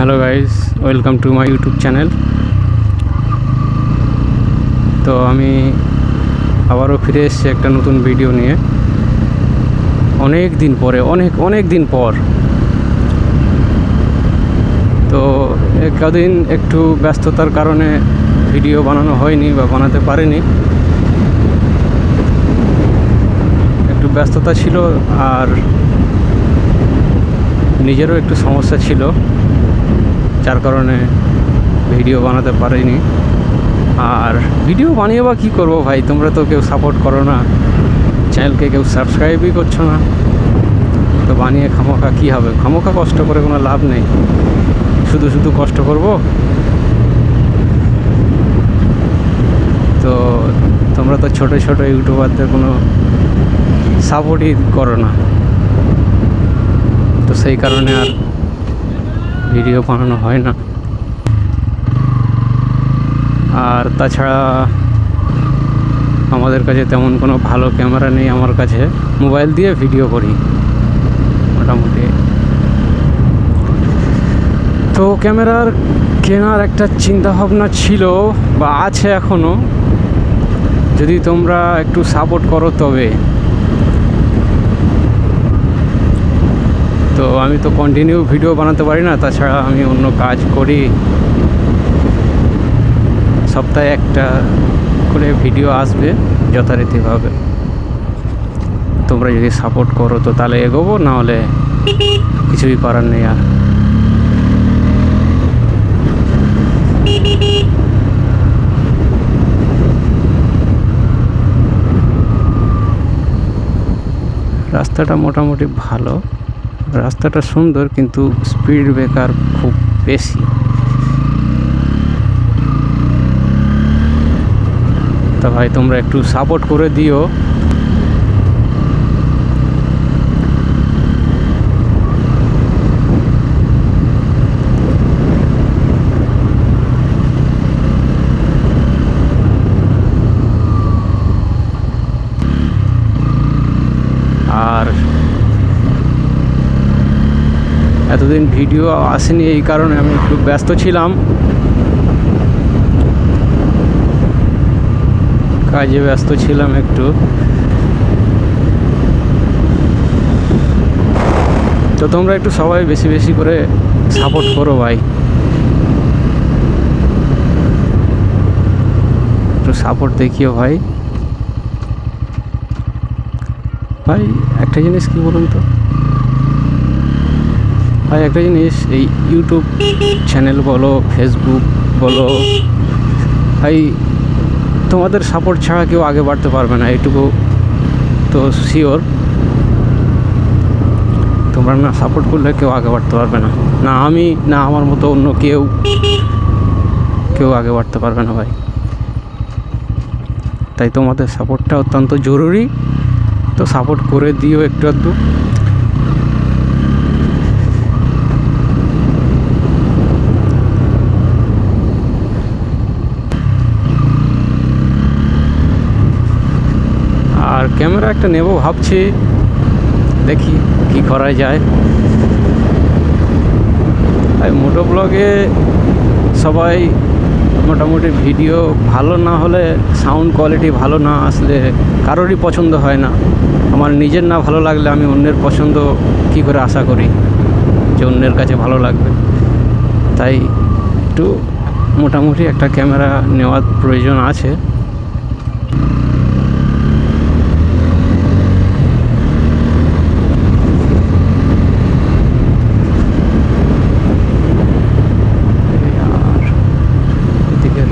Hello guys, welcome to my YouTube channel. তো আমি আবারও ফিরে এসেছি একটা নতুন ভিডিও নিয়ে। অনেক দিন পরে, অনেক দিন পর। তো কদিন একটু ব্যস্ততার কারণে ভিডিও বানানো হয়নি বা বানাতে পারিনি। একটু ব্যস্ততা ছিল আর নিজেরও একটু সমস্যা ছিল, যার কারণে ভিডিও বানাতে পারিনি। আর ভিডিও বানিয়ে বা কী করবো ভাই, তোমরা তো কেউ সাপোর্ট করো না, চ্যানেলকে কেউ সাবস্ক্রাইবই করছো না। তো বানিয়ে খামোখা কী হবে, খামোখা কষ্ট করে কোনো লাভ নেই, শুধু কষ্ট করব। তো তোমরা তো ছোটো ইউটিউবারদের কোনো সাপোর্টই করো না, তো সেই কারণে আর ভিডিও বানানো হয় না। আর তাছাড়া আমাদের কাছে তেমন কোনো ভালো ক্যামেরা নেই, আমার কাছে মোবাইল দিয়ে ভিডিও করি মোটামুটি। তো ক্যামেরার কেনার একটা চিন্তাভাবনা ছিল বা আছে এখনও, যদি তোমরা একটু সাপোর্ট করো তবে। তো আমি তো কন্টিনিউ ভিডিও বানাতে পারি না, তাছাড়া আমি অন্য কাজ করি। সপ্তাহে একটা করে ভিডিও আসবে যথারীতিভাবে। তোমরা যদি সাপোর্ট করো তো তাহলে এগোবো, নাহলে কিছুই করার নেই। আর রাস্তাটা মোটামুটি ভালো, রাস্তাটা সুন্দর, কিন্তু স্পিড ব্রেকার খুব বেশি। তা ভাই তোমরা একটু সাপোর্ট করে দিও। আর এতদিন ভিডিও আসেনি, এই কারণে আমি একটু ব্যস্ত ছিলাম, কাজে ব্যস্ত ছিলাম একটু। তো তোমরা একটু সবাই বেশি করে সাপোর্ট করো ভাই, একটু সাপোর্ট দেখিও ভাই। ভাই একটা জিনিস কি বলুন তো ভাই, একটা জিনিস, এই ইউটিউব চ্যানেল বলো, ফেসবুক বলো ভাই, তোমাদের সাপোর্ট ছাড়া কেউ আগে বাড়তে পারবে না, এটুকু তো শিওর। তোমরা না সাপোর্ট করলে কেউ আগে বাড়তে পারবে না, না আমি, না আমার মতো অন্য কেউ আগে বাড়তে পারবে না ভাই। তাই তোমাদের সাপোর্টটা অত্যন্ত জরুরি, তো সাপোর্ট করে দিও একটু আধটু। আর ক্যামেরা একটা নেব ভাবছি, দেখি কি করা যায়। আর মোটো ব্লগে সবাই মোটামুটি ভিডিও ভালো না হলে, সাউন্ড কোয়ালিটি ভালো না আসলে কারোরই পছন্দ হয় না। আমার নিজের না ভালো লাগলে আমি অন্যের পছন্দ কী করে আশা করি যে অন্যের কাছে ভালো লাগবে। তাই একটু মোটামুটি একটা ক্যামেরা নেওয়ার প্রয়োজন আছে।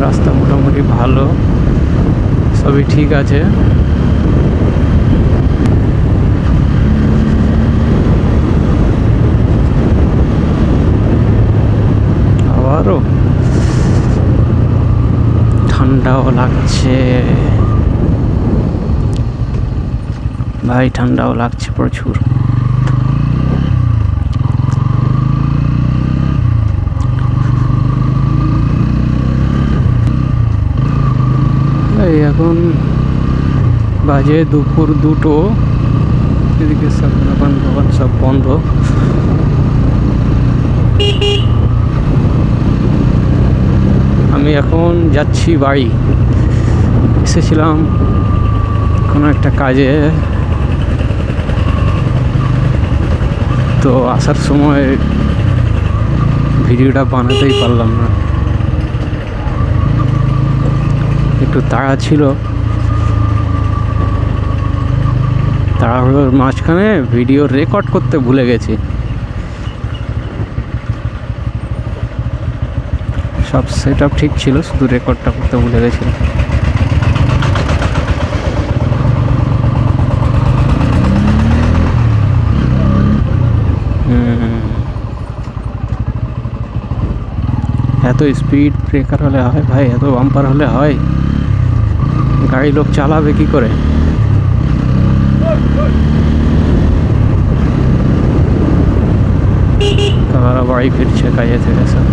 রাস্তা মোটামুটি ভালো, সবই ঠিক আছে। আবারও ঠান্ডাও লাগছে ভাই, ঠান্ডাও লাগছে প্রচুর। এখন বাজে দুপুর 2টো, এদিকে সব দোকান সব বন্ধ। আমি এখন যাচ্ছি বাড়ি। এসেছিলাম কোনো একটা কাজে, তো আসার সময় ভিডিওটা বানাতেই পারলাম না, একটু তাড়া ছিল। তাড়াহুড়োর মাঝখানে ভিডিও রেকর্ড করতে ভুলে গেছি। সব সেট আপ ঠিক ছিল, শুধু রেকর্ডটা করতে ভুলে গেছিলাম। এত স্পিড ব্রেকার হলে হয় ভাই, এত বাম্পার হলে হয়? গাড়ি লোক চালাবে কি করে? তারা বাড়ি ফিরছে কাজে থেকে স্যার।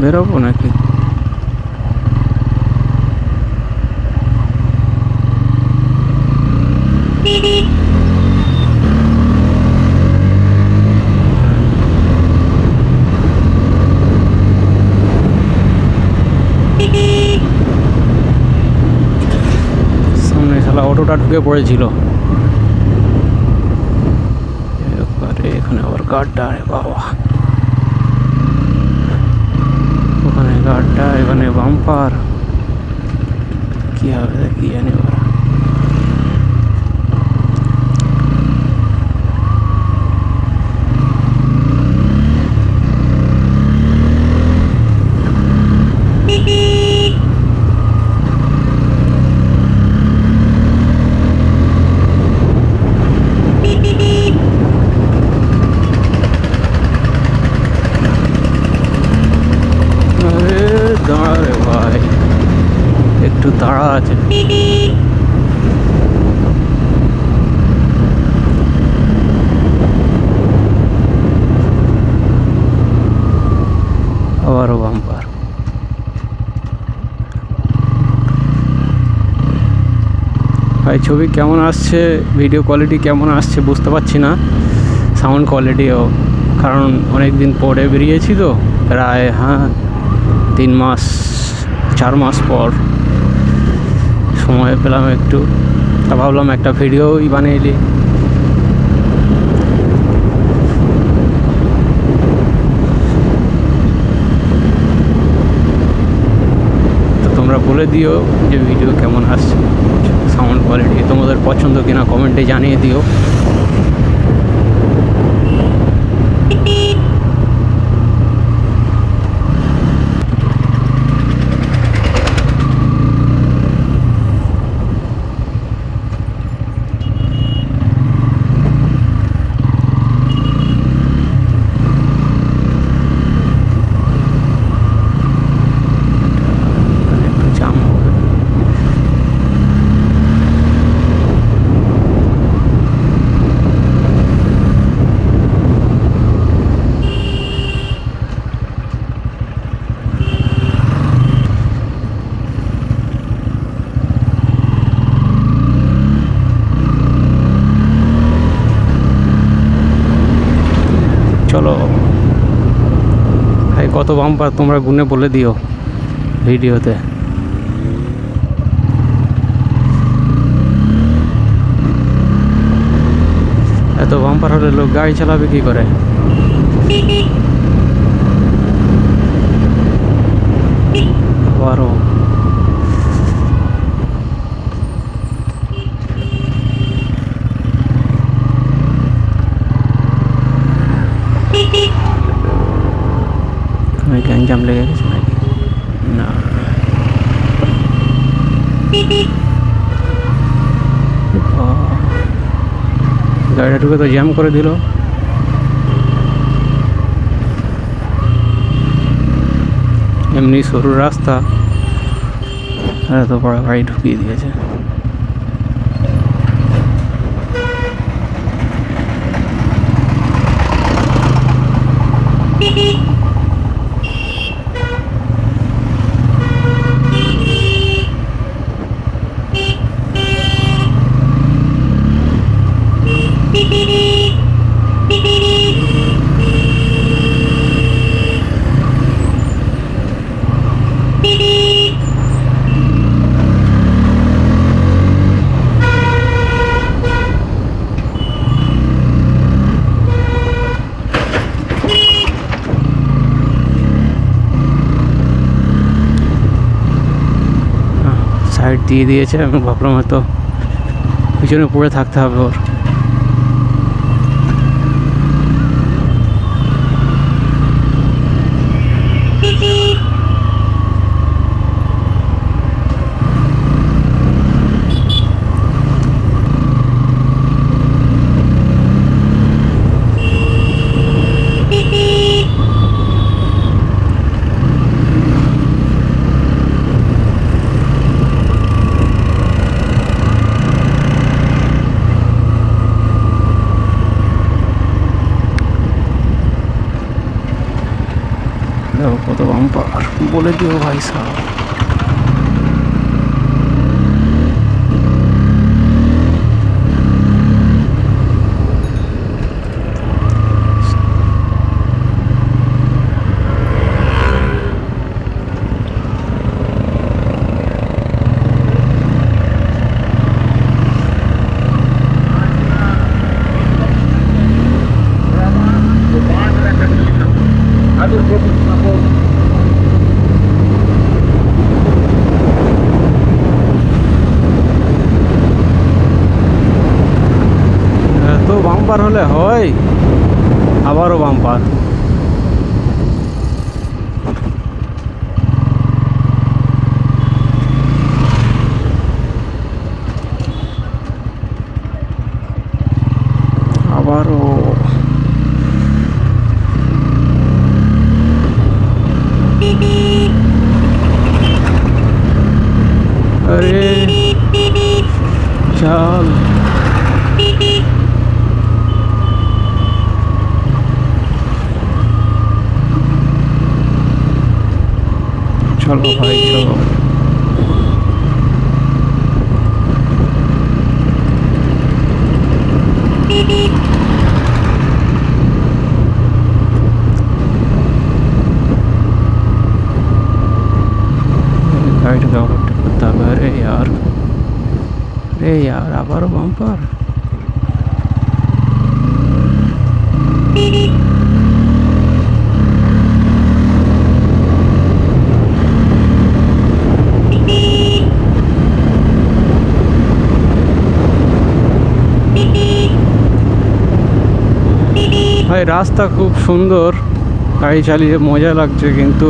বেরোবো নাকি? সামনে শালা অটোটা ঢুকে পড়েছিল। এখানে আবার গাড়টা, বাবা ওখানে গাড়টা, এখানে বাম্পার, কি হবে কি জানি। দাঁড়া রে ভাই, একটু তাড়া আছে। আবারও বাম্পার। ভাই ছবি কেমন আসছে, ভিডিও কোয়ালিটি কেমন আসছে বুঝতে পারছি না, সাউন্ড কোয়ালিটিও, কারণ অনেক দিন পরে বেরিয়েছি তো, প্রায় 3 মাস 4 মাস পর সময় পেলাম একটু, তা ভাবলাম একটা ভিডিওই বানিয়ে নিই। তো তোমরা বলে দিও যে ভিডিও কেমন আসছে, সাউন্ড কোয়ালিটি তোমাদের পছন্দ কিনা কমেন্টে জানিয়ে দিও। চলো ভাই, কত বাম্পার তোমরা গুনে বলে দিও ভিডিওতে। এত বাম্পার হলে লোক গাড়ি চালাবে কি করে? আবারও গ্যাঞ্জাম লেগে গেছে নাকি? না, গাড়িটা ঢুকে তো জ্যাম করে দিল। এমনি সরু রাস্তা, এত বড় গাড়ি ঢুকিয়ে দিয়েছে। সাইড দিয়ে দিয়েছে। আমি ভাবলাম হয়তো পিছনে পড়ে থাকতে হবে ওর। দেখো কত বাম্পার, বলে দিও ভাই সাহেব। এত বাম্পার হলে হয়, আবারও বাম্পার। আবারও আরে চাল, চলো ভাই চলো। गाइड ओवरटेक करता है। अरे यार, अरे यार, आबारो बम्पर। ভাই রাস্তা খুব সুন্দর, গাড়ি চালিয়ে মজা লাগছে, কিন্তু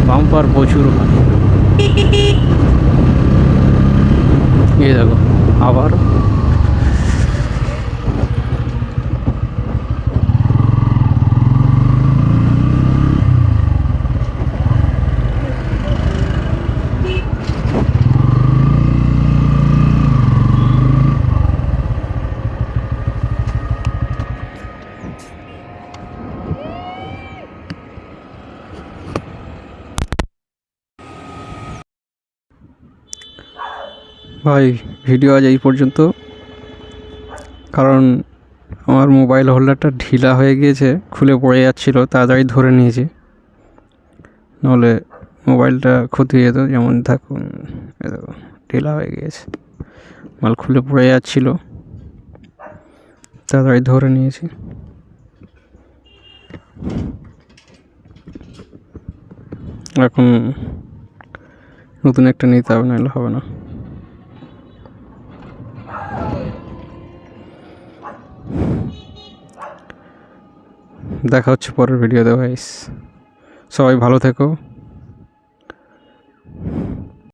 বাম্পার প্রচুর হয়। এই দেখো আবার ভাই ভিডিও আজ এই পর্যন্ত। কারণ আমার মোবাইল হোল্ডারটা ঢিলা হয়ে গিয়েছে, খুলে পড়ে যাচ্ছিলো, তাড়াতাড়ি ধরে নিয়েছি, নাহলে মোবাইলটা ক্ষতি হয়ে যেত। যেমন থাকুন, ঢিলা হয়ে গিয়েছে, মাল খুলে পড়ে যাচ্ছিলো, তাড়াতাড়ি ধরে নিয়েছি। এখন নতুন একটা নিতে হবে, নাহলে হবে না। দেখা হচ্ছে পরের ভিডিওতে। ভাইস সবাই ভালো থেকো।